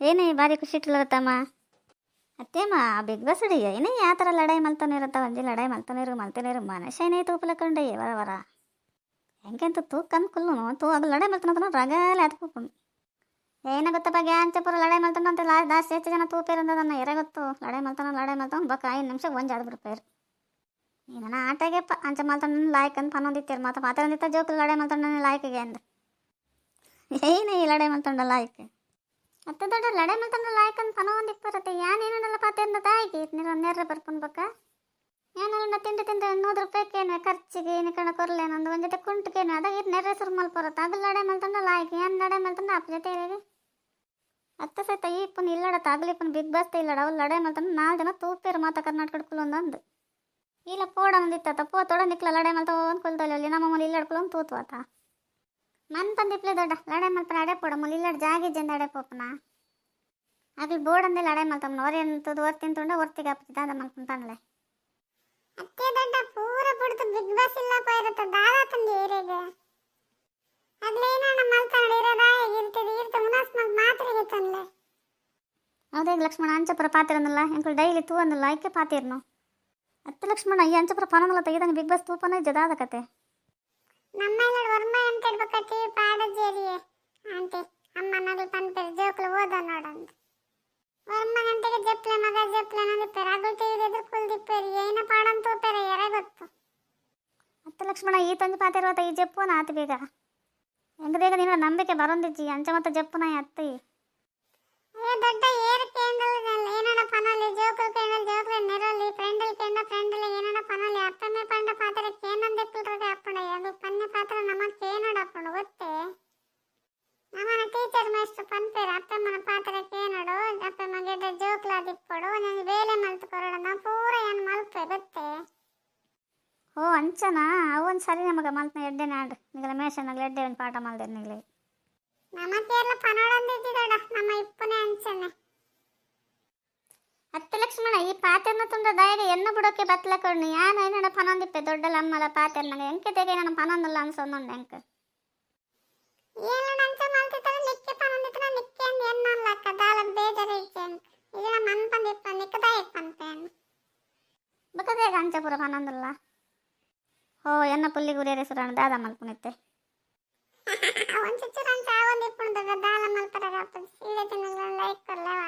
ಏನೇ ಭಾರಿ ಖುಷಿ ಇಟ್ಲತ್ತಮ್ಮ ಅತ್ತೇಮ್ಮ ಬಿಗ್ ಬಾಸ್ ಅಡಿ ಏನೇ ಯಾವ ಥರ ಲಡಾಯಿ ಮಲ್ತಾನೆ ಇರುತ್ತ ಒಂಜಿ ಲಡಾಯಿ ಮಲ್ತಾನೆ ಮನುಷ್ಯ ಏನೇ ತೂಪಲಕ್ಕಂಡೆ ವರ ಹೆಂಗೆಂತ ತೂಕಂದು ಕುಲ್ಲು ತೂ ಅದು ಲಡಾಯಿ ಮಲ್ತಾನ ರಗಾಲೆ ಹತ್ಕೊಂಡು ಏನ ಗೊತ್ತಪ್ಪ ಗ್ಯಾಂಚ ಪೂರ ಲಡಾಯಿ ಮಲ್ತಾನ ಅಂತ ಜಾಸ್ತಿ ಹೆಚ್ಚು ಜನ ತೂಪೇರಂದದನ್ನ ಎರೆ ಗೊತ್ತು ಲಡಾಯಿ ಮಲ್ತಾನ ಬಕ್ಕ 5 ನಿಮಿಷ ಒಂದು ಜಾಡ್ ಬಿಡ್ಪೇರು ಇದನ್ನ ಆಟಗೆಪ್ಪ ಅಂಚ ಮಲ್ತಾನ ಲಾಯ್ಕ್ ಅಂತ ಪನ್ನೊಂದಿತ್ತೇರು ಮಾತಾಡಂದಿತ್ತ ಜೋಕುಲು ಲಡಾಯಿ ಮಲ್ತಾನ ಲಾಯ್ಕಿಗೆ ಅಂದ ಏನೇ ಈ ಲಡಾಯಿ ಮಲ್ತಾಂಡ ಲಾಯ್ಕ್ ಅತ್ತ ದೊಡ್ಡ ಲಡಾಯಿ ಮಲ್ತಾಂಡ ಲಾಯ್ಕ್ ಅಂತ ಪನ್ನೊಂದಿಪ್ಪರತ್ತೆ ಏನೇನಲ್ಲ ಪಾತೇರ್ನ ತಾಯಿಗೆ ನೆರ್ರೆ ಬರ್ಪುನ್ ಬಕ್ಕ ಏನೆಲ್ಲ ತಿಂದು 100 ರೂಪಾಯಿಗೇನು ಖರ್ಚಿಗೆ ನಿಕಣ ಕೊರ್ಲೇನೊಂದು ಒಂದು ಜೊತೆ ಕುಂಟಕೇನು ಅದಾಗ ಇದು ನೆರ್ರೆ ಸುರು ಮಲ್ಪರತ್ತೆ ಅದು ಲಡಾಯಿ ಮಲ್ತಾಂಡ ಲಾಯ್ಕ್ ಏನು ಲಡಾಯಿ ಮಲ್ತಾಂಡ ಅಪ್ಪ ಜೊತೆ ಇರೋದು ಅತ್ತ ಸಹಿತ ಈ ಪುನ್ ಇಲ್ಲಡ ಅಗಲಿಪುನ್ ಬಿಗ್ ಬಾಸ್ ಇಲ್ಲಡ ಅವ್ರು ಲಡಾಯಿ ಮಲ್ತಾಂಡ 4 ಜನ ತೂಪೇರು ಮಾತಾ ಕರ್ನಾಟಕಡ್ಕುಲು ಒಂದೊಂದು ಇಲ್ಲ ಪೋಡ ಒಂದಿತ್ತ ಪೋ ತೊಡ ನಿಕ್ಲ ಲಡಾಯಿ ಮಲ್ತಾ ಒಂದು ಕುಲ್ತಲ್ಲಿ ನಮ್ಮ ಮಮ್ಮಲ್ಲಿ ಇಲ್ಲಡ್ಕುಲು ಒಂದು ತೂತ್ವಾತ ಮನ್ ತಂದಿಪ್ಲೆ ದೊಡ್ಡ ಲಡಾಯಿ ಮಲ್ಪನ ಅಡೆ ಪೋಡ ಮುಲ್ಲಿ ಇಲ್ಲಡ್ ಜಾಗಿಜ್ಜಂದ ಅಡೆ ಪೋಪನ ಆಗ್ಲಿ ಬೋರ್ಡಂದೆ ಲಡಾಯಿ ಮಲ್ತಮ್ಮನ ಹೊರೆಂತದ್ದು ಹೊರ್ತಿಂತುಂಡ ಹೊರ್ತಿಗೆ ಹಾಕ್ತಿದ್ದ ಅದ ಮಲ್ಕೊಂತಾನಲೆ ಅತ್ತೆ ದೊಡ್ಡ ಪೂರ ಬಿಡ್ತು ಬಿಗ್ ಬಾಸ್ ಇಲ್ಲ ಪೈರತ ದಾದಾ ತಂದಿ ಏರೆಗೆ ಅದ್ಲೇನ ಮಲ್ತಾನ ಇರೋದಾಗಿರ್ತದೆ ಮುನಾಸ್ ಮಾತ್ರೆಗೆ ತಂದ್ಲೆ ಹೌದೇ ಲಕ್ಷ್ಮಣ ಅಂಚಪುರ ಪಾತಿರನಲ್ಲ ಎಂಕುಲು ಡೈಲಿ ತೂ ಅಂದಲ್ಲ ಐಕೆ ಪಾತಿರ್ನು ಅತ್ತೆ ಲಕ್ಷ್ಮಣ ಈ ಅಂಚಪುರ ಪನನಲ್ಲ ತೆಗಿದಂಗೆ ಬಿಗ್ ಬಾಸ್ ತೂಪನ ಜದಾದ ಕತೆ ನಮ್ಮ ಎಲ್ಲ ವರ್ಮ ಅಂತ ಇಡ್ಬೇಕತ್ತಿ ಪಾಡಜೇರಿಯೇ ಆಂಟಿ ಅಮ್ಮ ನಗಲು ಪನ್ಪೇರು ಜೋಕ್ಲು ಓದ ನೋಡಂತ ವರ್ಮ ಗಂಟೆಗೆ ಜಪ್ಲೆ ಮಗ ಜಪ್ಲೆ ನದಿಪ್ಪೇರು ಅಗಲು ತೆಗೆದು ಎದುರ್ಕೊಲ್ ದಿಪ್ಪೇರು ಏನ ಪಾಡಂತ ತೂಪೇರು ಎರೆ ಗೊತ್ತು ಅತ್ತೆ ಲಕ್ಷ್ಮಣ ಈ ತಂದು ಪಾತಿರುವತ್ತ ಈ ಜಪ್ಪುನ ಆತ ಬೇಗ ಹೆಂಗ ಬೇಗ ನಿನ್ನ ನಂಬಿಕೆ ಬರೊಂದಿಜ್ಜಿ ಅಂಚ ಮತ್ತೆ ಜಪ್ಪುನ ಅತ್ತಿ ಏ ದೊಡ್ಡ ಏರ್ ಕೇಂದಲ್ ಏನನ ಪನಲಿ ಜೋಕಲ್ ಕೇಂದಲ್ ಜೋಕಲ್ ನೆರಲಿ ಫ್ರೆಂಡಲ್ ಫ್ರೆಂಡಲ್ ಏನನ ಪನಲಿ ಅಪ್ಪನೆ ಪಂಡ ಪಾತ್ರ ಕೇನಂದೆ ಪಿಲ್ರಗೆ ಅಪ್ಪಣ ಅದು ಪನ್ನೆ ಪಾತ್ರ ನಮ ಕೇನಡ ಅಪ್ಪಣ ಗೊತ್ತೇ ನಮ್ಮನ ಟೀಚರ್ ಮಾಸ್ಟರ್ ಪನ್ಪೇರ ಅಪ್ಪಮ್ಮನ ಪಾತ್ರ ಕೇನಡು ಅಪ್ಪಮ್ಮ ಗೆಡ್ಡ ಜೋಕ್ಲ ದಿಪ್ಪಡು ನಾನು ಬೇಲೆ ಮಲ್ತು ಕೊರಡ ಪೂರ ಏನು ಮಲ್ಪೆ ಗೊತ್ತೇ ಓ ಅಂಚನಾ ಅವನ್ ಸರಿ ನಮಗ ಮಲ್ತನ ಎಡ್ಡೆ ನಾಡು ನಿಗಲ ಮೇಷನಾಗ್ಲ ಎಡ್ಡೆ ಒಂದು ಪಾಠ ಮಲ್ದೆ ನಿಗಲಿ ನಮಗೆಲ್ಲ ಪನೋಡಂದಿದ್ದಿದಡ ನಮ್ಮ ಇಪ್ಪನೇ ಅಂಚನೆ ಅತ್ತೆ ಲಕ್ಷ್ಮಣ ಈ ಪಾತೆರ್ನ ತುಂಡ ದಯಗೆ ಎನ್ನು ಬಿಡೋಕೆ ಬತ್ಲಕೊಂಡು ಯಾನು ಏನಡ ಪನೊಂದಿಪ್ಪೆ ದೊಡ್ಡಲ್ಲ ಅಮ್ಮಲ ಪಾತೆರ್ನಾಗ ಎಂಕೆ ತೆಗೆ ನನ್ನ ಪನೊಂದಲ್ಲ ಅನ್ಸೊಂದುಂಡು ಎಂಕ ಏನನ ಅಂಚ ಮಲ್ತಿತ್ತರೆ ನಿಕ್ಕೆ ಪನೊಂದಿತ್ತನ ನಿಕ್ಕೆ ಅಂದ್ ಎನ್ನಲ್ಲಕ್ಕ ದಾಲಕ್ ಬೇಜಾರ ಇಚ್ಚೆನ್ ಇದರ ಮನ್ ಪಂದಿಪ್ಪ ನಿಕ್ಕದಾಯ ಪಂಪೇನು ಬಕದೇಗ ಅಂಚಪುರ ಪನೊಂದಲ್ಲ ಓ ಎನ್ನ ಪುಲ್ಲಿ ಗುರಿಯರೆ ಸುರಾಣ ದಾದ ಮಲ್ಪುನಿತ್ತೆ ಅವನ್ ಚುಚ್ಚುರಂಚ ಅವನ್ ಇಪ್ಪುಂದಗ ದಾಲ ಮಲ್ಪರಗ ಅಪ್ಪ ಸೀರೆ ತಿನ್ನಲ್ಲ ಲೈಕ್ ಕೊರ್ಲವಾ